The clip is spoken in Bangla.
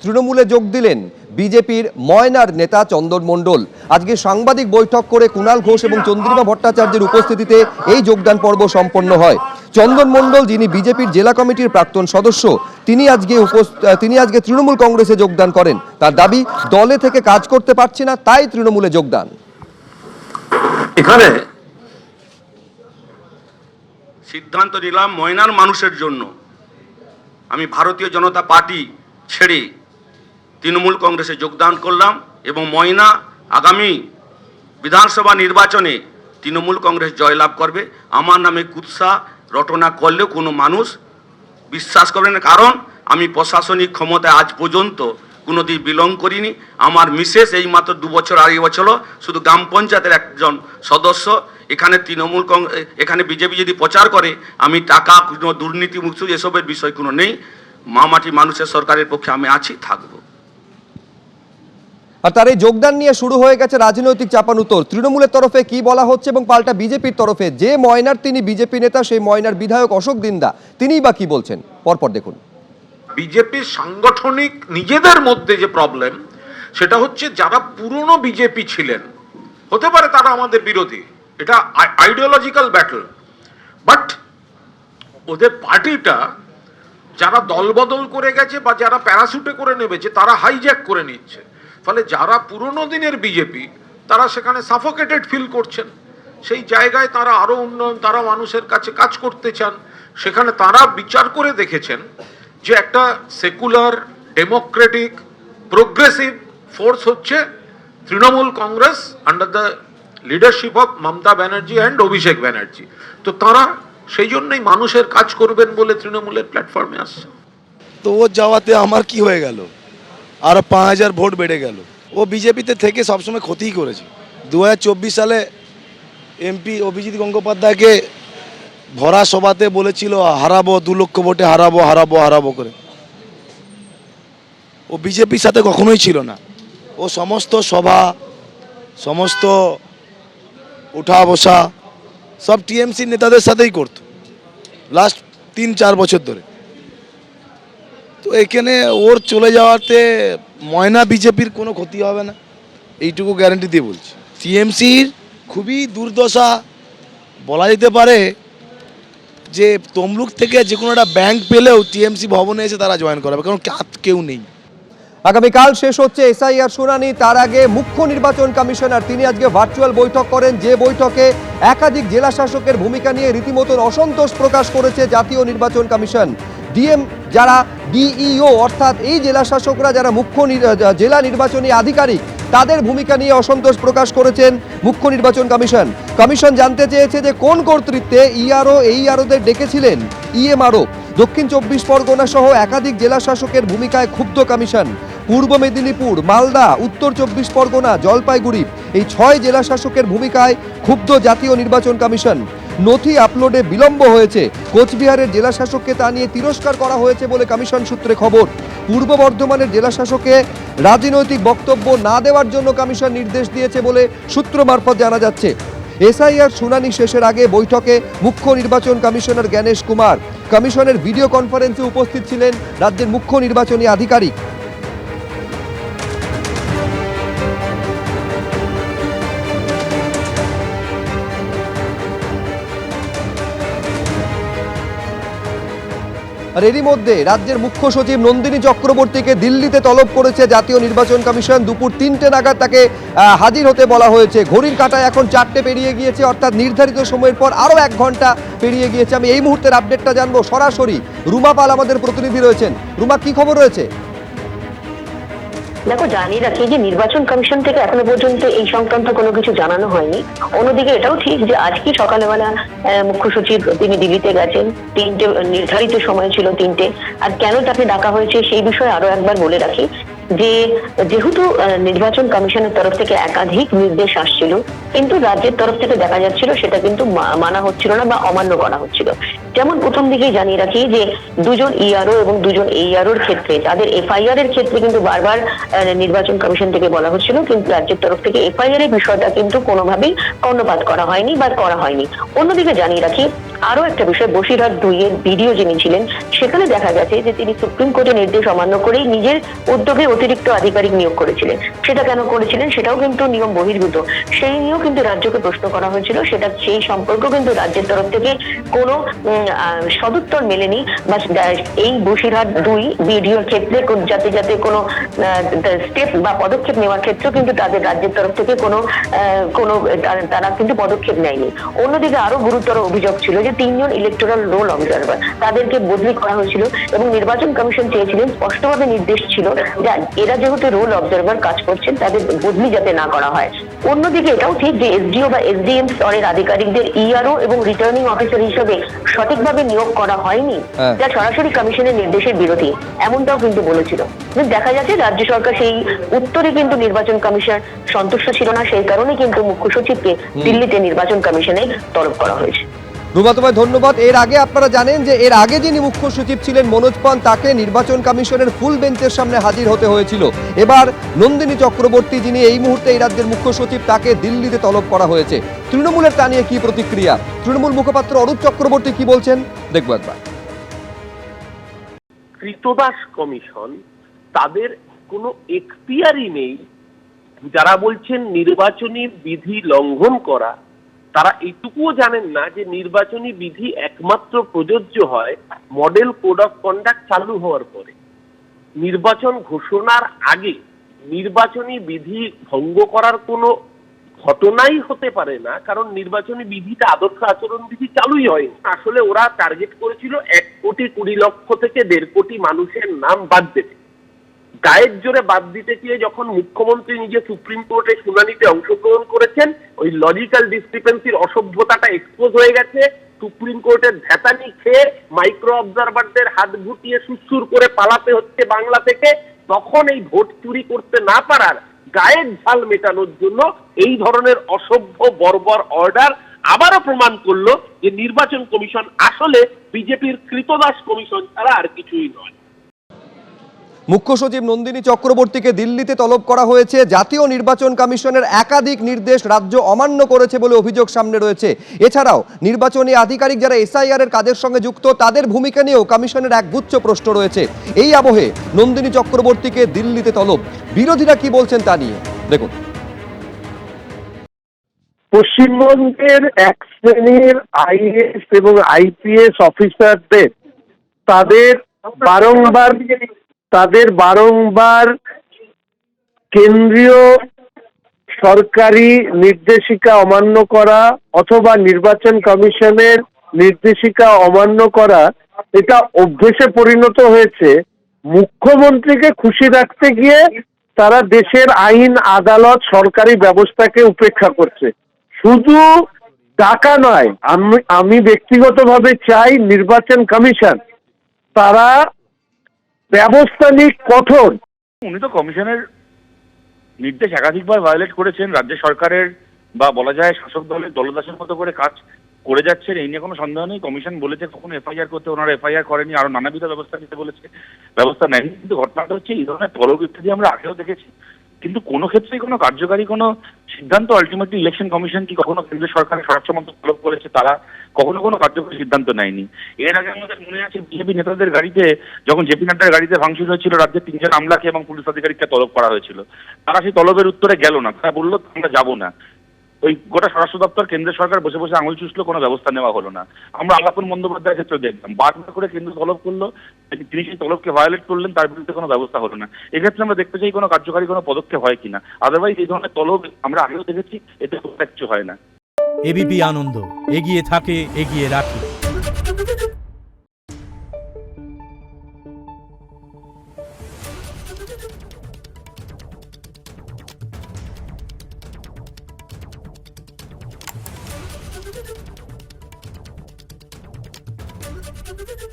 তৃণমূলে যোগ দিলেন বিজেপির ময়নার নেতা চন্দন মণ্ডল। আজকে সাংবাদিক বৈঠক করে কুণাল ঘোষ এবং চন্দ্রিমা ভট্টাচার্যের উপস্থিতিতে এই যোগদান পর্ব সম্পন্ন হয়। চন্দন মণ্ডল, যিনি বিজেপির জেলা কমিটির প্রাক্তন সদস্য, তিনি আজকে তৃণমূল কংগ্রেসে যোগদান করেন। তার দাবি, দলে থেকে কাজ করতে পারছে না, তাই তৃণমূলে যোগদান। এখানে সিদ্ধান্ত নিলাম ময়নার মানুষের জন্য আমি ভারতীয় জনতা পার্টি ছেড়ে তৃণমূল কংগ্রেসে যোগদান করলাম এবং ময়না আগামী বিধানসভা নির্বাচনে তৃণমূল কংগ্রেস জয়লাভ করবে। আমার নামে কুৎসা রটনা করলেও কোনো মানুষ বিশ্বাস করবে না, কারণ আমি প্রশাসনিক ক্ষমতায় আজ পর্যন্ত কোনোদিন বিলং করিনি। আমার মিসেস এই মাত্র 2 বছর আড়াই বছর শুধু গ্রাম পঞ্চায়েতের একজন সদস্য। এখানে এখানে বিজেপি যদি প্রচার করে আমি টাকা কোনো দুর্নীতি মুক্ত এসবের বিষয় কোনো নেই। মামাটি মানুষের সরকারের পক্ষে আমি আছি, থাকবো। আর তার এই যোগদান নিয়ে শুরু হয়ে গেছে রাজনৈতিক চাপানুতর। তৃণমূলের তরফে কি বলা হচ্ছে এবং পাল্টা বিজেপির তরফে যে ময়নার তিনি বিজেপি নেতা, সেই ময়নার বিধায়ক অশোক দিন্দা, তিনিই বা কি বলছেন, পরপর দেখুন। বিজেপির সাংগঠনিক নিজেদের মধ্যে যে প্রবলেম, সেটা হচ্ছে যারা পুরনো বিজেপি ছিলেন, হতে পারে তারা আমাদের বিরোধী, এটা আইডিওলজিক্যাল ব্যাটল, বাট ওদের পার্টিটা যারা দলবদল করে গেছে বা যারা প্যারাশুটে করে নেমেছে তারা হাইজ্যাক করে নিচ্ছে। ফলে যারা পুরনো দিনের বিজেপি তারা সেখানে সাফোকেটেড ফিল করছেন। সেই জায়গায় তারা আরো উন্নয়ন, তারা মানুষের কাছে কাজ করতে চান। সেখানে তারা বিচার করে দেখেছেন যে একটা সেকুলার, ডেমোক্রেটিক, প্রোগ্রেসিভ ফোর্স হচ্ছে Trinamool Congress under the leadership of Mamata Banerjee and Abhishek Banerjee. তো তারা সেই জন্যই মানুষের কাজ করবেন বলে তৃণমূলের প্ল্যাটফর্মে আসছে। তো ও যাওয়াতে আমার কি হয়ে গেল, আরো 5000 ভোট বেড়ে গেল। ও বিজেপিতে থেকে সবসময় ক্ষতিই করেছে। 2024 সালে এমপি অভিজিৎ গঙ্গোপাধ্যায়কে ভরা সভাতে বলেছিল হারাবো, 2 লক্ষ ভোটে হারাবো হারাবো হারাবো করে। ও বিজেপির সাথে কখনোই ছিল না। ও সমস্ত সভা, সমস্ত উঠা বসা সব টিএমসি নেতাদের সাথেই করতো লাস্ট 3-4 বছর ধরে। তো এখানে ওর চলে যাওয়াতে ময়না বিজেপির কোনো ক্ষতি হবে না, এইটুকু গ্যারান্টি দিয়ে বলছি। টিএমসির খুবই দুর্দশা বলা যেতে পারে যে তমলুক থেকে যে কোনো একটা ব্যাংক পেলেও টিএমসি ভবনে এসে তারা জয়েন করাবে, কারণ কেউ নেই। আগামীকাল শেষ হচ্ছে এসআইআর শুনানি। তার আগে মুখ্য নির্বাচন কমিশনার তিনি আজকে ভার্চুয়াল বৈঠক করেন, যে বৈঠকে একাধিক জেলা শাসকের ভূমিকা নিয়ে রীতিমতন অসন্তোষ প্রকাশ করেছে জাতীয় নির্বাচন কমিশন। যারা ডিইও অর্থাৎ এই জেলা শাসকরা যারা জেলা নির্বাচনী আধিকারিক, তাদের ভূমিকা নিয়ে অসন্তোষ প্রকাশ করেছেন মুখ্য নির্বাচন কমিশন। কমিশন জানতে চেয়েছে যে কোন কর্তৃত্বে এইআরওদের ডেকেছিলেন ইএমআরও। দক্ষিণ 24 পরগনা সহ একাধিক জেলা শাসকের ভূমিকায় ক্ষুব্ধ কমিশন। পূর্ব মেদিনীপুর, মালদা, উত্তর 24 পরগনা, জলপাইগুড়ি এই 6 জেলা শাসকের ভূমিকায় ক্ষুব্ধ জাতীয় নির্বাচন কমিশন। নথি আপলোডে বিলম্ব হয়েছে, কোচবিহারের জেলা শাসককে তা নিয়ে তিরস্কার করা হয়েছে বলে কমিশন সূত্রে খবর। পূর্ব বর্ধমানের জেলা শাসককে রাজনৈতিক বক্তব্য না দেওয়ার জন্য কমিশন নির্দেশ দিয়েছে বলে সূত্র মারফত জানা যাচ্ছে। এসআইআর শুনানি শেষের আগে বৈঠকে মুখ্য নির্বাচন কমিশনার জ্ঞানেশ কুমার। কমিশনের ভিডিও কনফারেন্সে উপস্থিত ছিলেন রাজ্যের মুখ্য নির্বাচনী আধিকারিক। আর এরই মধ্যে রাজ্যের মুখ্য সচিব নন্দিনী চক্রবর্তীকে দিল্লিতে তলব করেছে জাতীয় নির্বাচন কমিশন। দুপুর 3টে নাগাদ তাকে হাজির হতে বলা হয়েছে। ঘড়ির কাঁটায় এখন 4টে পেরিয়ে গিয়েছে, অর্থাৎ নির্ধারিত সময়ের পর আরও 1 ঘন্টা পেরিয়ে গিয়েছে। আমি এই মুহূর্তের আপডেটটা জানবো সরাসরি। রুমা পাল আমাদের প্রতিনিধি রয়েছেন। রুমা, কি খবর রয়েছে? দেখো, জানিয়ে রাখি যে নির্বাচন কমিশন থেকে এখনো পর্যন্ত এই সংক্রান্ত কোনো কিছু জানানো হয়নি। অন্যদিকে এটাও ঠিক যে আজকে সকালবেলা মুখ্য সচিব তিনি দিল্লিতে গেছেন। 3টে নির্ধারিত সময় ছিল 3টে। আর কেন তাকে ডাকা হয়েছে সেই বিষয়ে আরো একবার বলে রাখি যে যেহেতু নির্বাচন কমিশনের তরফ থেকে একাধিক নির্দেশ আসছিল, কিন্তু রাজ্যের তরফ থেকে দেখা যাচ্ছিল সেটা কিন্তু মানা হচ্ছিল না বা অমান্য করা হচ্ছিল। যেমন প্রথম দিকেই জানিয়ে রাখি যে দুজন ইআরও এবং দুজন এইআরওর ক্ষেত্রে তাদের এফআইআর এর ক্ষেত্রে কিন্তু বারবার নির্বাচন কমিশন থেকে বলা হচ্ছিল, কিন্তু রাজ্যের তরফ থেকে এফআইআর এর বিষয়টা কিন্তু কোনোভাবেই কর্ণপাত করা হয়নি বা করা হয়নি। অন্যদিকে জানিয়ে রাখি আরো একটা বিষয়, বসিরহাট 2 এর ভিডিও যিনি ছিলেন সেখানে দেখা গেছে যে তিনি সুপ্রিম কোর্টের নির্দেশ অমান্য করেই নিজের উদ্যোগে অতিরিক্ত আধিকারিক নিয়োগ করেছিলেন। সেটা কেন করেছিলেন সেটাও কিন্তু নিয়ম বহির্ভূত, সেই নিয়েও কিন্তু রাজ্যকে প্রশ্ন করা হয়েছিল। সেটা সেই সম্পর্ক কিন্তু রাজ্যের তরফ থেকে কোনো সদুত্তর মেলেনি, বা এই বসিরহাট 2 ভিডিওর ক্ষেত্রে যাতে কোনো স্টেপ বা পদক্ষেপ নেওয়ার ক্ষেত্রে কিন্তু তাদের রাজ্যের তরফ থেকে কোনো তারা কিন্তু পদক্ষেপ নেয়নি। অন্যদিকে আরো গুরুতর অভিযোগ ছিল যে 3 জন ইলেকটোরাল রোল অবজারভার তাদেরকে বদলি করা হয়েছিল এবং নির্বাচন কমিশন চেয়েছিলেন, স্পষ্টভাবে নির্দেশ ছিল যে এরা যেহেতু রোল অবজারভার কাজ করছেন তাদের বদলি যাতে না করা হয়। অন্যদিকে এটাও ঠিক যে এসডিও বা এসডিএম স্তরের আধিকারিকদের ইআরও এবং রিটার্নিং অফিসার হিসেবে সঠিকভাবে নিয়োগ করা হয়নি, যা সরাসরি কমিশনের নির্দেশের বিরোধী, এমনটাও কিন্তু বলেছিল। দেখা যাচ্ছে রাজ্য সরকার সেই উত্তরে কিন্তু নির্বাচন কমিশন সন্তুষ্ট ছিল না, সেই কারণে কিন্তু মুখ্য সচিবকে দিল্লিতে নির্বাচন কমিশনে তলব করা হয়েছে। রুমা তোমায় ধন্যবাদ। এর আগে আপনারা জানেন যে এর আগে যিনি মুখ্য সচিব ছিলেন মনোজ পান, তাকে নির্বাচন কমিশনের ফুল বেঞ্চের সামনে হাজির হতে হয়েছিল। এবার নন্দিনী চক্রবর্তী, যিনি এই মুহূর্তে এই রাজ্যের মুখ্য সচিব, তাকে দিল্লিতে তলব করা হয়েছে। তৃণমূলের তা নিয়ে কি প্রতিক্রিয়া, তৃণমূল মুখপাত্র অরূপ চক্রবর্তী কি বলছেন, দেখবো একবার। কৃতদাস কমিশন, তাদের কোনো এখতিয়ারই নেই। যারা বলছেন নির্বাচনী বিধি লঙ্ঘন করা, তারা এইটুকুও জানেন না যে নির্বাচনী বিধি একমাত্র প্রযোজ্য হয় মডেল কোড অফ কন্ডাক্ট চালু হওয়ার পরে। নির্বাচন ঘোষণার আগে নির্বাচনী বিধি ভঙ্গ করার কোনো ঘটনাই হতে পারে না, কারণ নির্বাচনী বিধিটা আদর্শ আচরণ বিধি চালুই হয়। আসলে ওরা টার্গেট করেছিল 1,20,00,000 থেকে 1.5 কোটি মানুষের নাম বাদ দিতে। গায়ের জোরে বাদ দিতে গিয়ে যখন মুখ্যমন্ত্রী নিজে সুপ্রিম কোর্টে শুনানিতে অংশগ্রহণ করেছেন, ওই লজিক্যাল ডিসক্রিপেন্সির অসভ্যতাটা এক্সপোজ হয়ে গেছে। সুপ্রিম কোর্টের ধ্যাতানি খেয়ে মাইক্রো অবজারভারদের হাত গুটিয়ে সুসুর করে পালাতে হচ্ছে বাংলা থেকে। তখন এই ভোট চুরি করতে না পারার গায়ের ঝাল মেটানোর জন্য এই ধরনের অসভ্য বর্বর অর্ডার আবারও প্রমাণ করলো যে নির্বাচন কমিশন আসলে বিজেপির কৃতদাস কমিশন ছাড়া আর কিছুই নয়। মুখ্য সচিব নন্দিনী চক্রবর্তীকে দিল্লিতে তলব করা হয়েছে। জাতীয় নির্বাচন কমিশনের একাধিক নির্দেশ রাজ্য অমান্য করেছে বলে অভিযোগ সামনে রয়েছে। এছাড়াও নির্বাচনী আধিকারিক যারা এসআইআর এর কাজের সঙ্গে যুক্ত, তাদের ভূমিকা নিয়েও কমিশনের একগুচ্ছ প্রশ্ন রয়েছে। এই আবহে নন্দিনী চক্রবর্তীকে দিল্লিতে তলব, বিরোধীরা কি বলছেন তা নিয়ে দেখুন। পশ্চিমবঙ্গের এক শ্রেণীর আইএএস এবং আইপিএস অফিসারদের তাদের বারংবার কেন্দ্রীয় সরকারি নির্দেশিকা অমান্য করা অথবা নির্বাচন কমিশনের নির্দেশিকা অমান্য করা, এটা অভ্যেসে পরিণত হয়েছে। মুখ্যমন্ত্রীকে খুশি রাখতে গিয়ে তারা দেশের আইন, আদালত, সরকারি ব্যবস্থাকে উপেক্ষা করছে। শুধু টাকা নয়, আমি ব্যক্তিগতভাবে চাই নির্বাচন কমিশন তারা ব্যবস্থা নিক কঠোর। উনি তো কমিশনের নির্দেশ একাধিকবার ভায়োলেট করেছেন, রাজ্য সরকারের বা বলা যায় শাসক দলের দলদাসের মতো করে কাজ করে যাচ্ছেন, এই নিয়ে কোনো সন্দেহ নেই। কমিশন বলেছে কখনো এফআইআর করতে, ওনারা এফআইআর করেনি, আরো নানাবিধ ব্যবস্থা নিতে বলেছে, ব্যবস্থা নেয়নি। কিন্তু ঘটনাটা হচ্ছে এই ধরনের তলব ইত্যাদি আমরা আগেও দেখেছি, কিন্তু কোনো ক্ষেত্রেই কোনো কার্যকারী কোনো সিদ্ধান্ত আলটিমেটলি ইলেকশন কমিশন কি কখনো কেন্দ্র সরকারের স্বরাষ্ট্র মন্ত্রক তলব করেছে, তারা কখনো কোনো কার্যকরী সিদ্ধান্ত নেয়নি। এর আগে আমাদের মনে আছে বিজেপি নেতাদের গাড়িতে, যখন জেপি নাড্ডার গাড়িতে ভাঙচুর হয়েছিল, রাজ্যের 3 জন আমলাকে এবং পুলিশ আধিকারিককে তলব করা হয়েছিল। তারা সেই তলবের উত্তরে গেল না, তারা বললো আমরা যাবো না। ওই গোটা স্বরাষ্ট্র দপ্তর, কেন্দ্র সরকার বসে বসে আঙুল চুষলো, কোনো ব্যবস্থা নেওয়া হলো না। আমরা আলাপন বন্দ্যোপাধ্যায়ের ক্ষেত্রে দেখলাম, বারবার করে কেন্দ্র তলব করলো, তিনি সেই তলবকে ভায়োলেট করলেন, তার বিরুদ্ধে কোনো ব্যবস্থা হলো না। এক্ষেত্রে আমরা দেখতে চাই কোনো কার্যকারী কোনো পদক্ষেপ হয় কিনা। আদারওয়াইজ এই ধরনের তলব আমরা আগেও দেখেছি, এতে খুব কিছু হয় না। এবিপি আনন্দ, এগিয়ে থাকে, এগিয়ে রাখে। Thank you.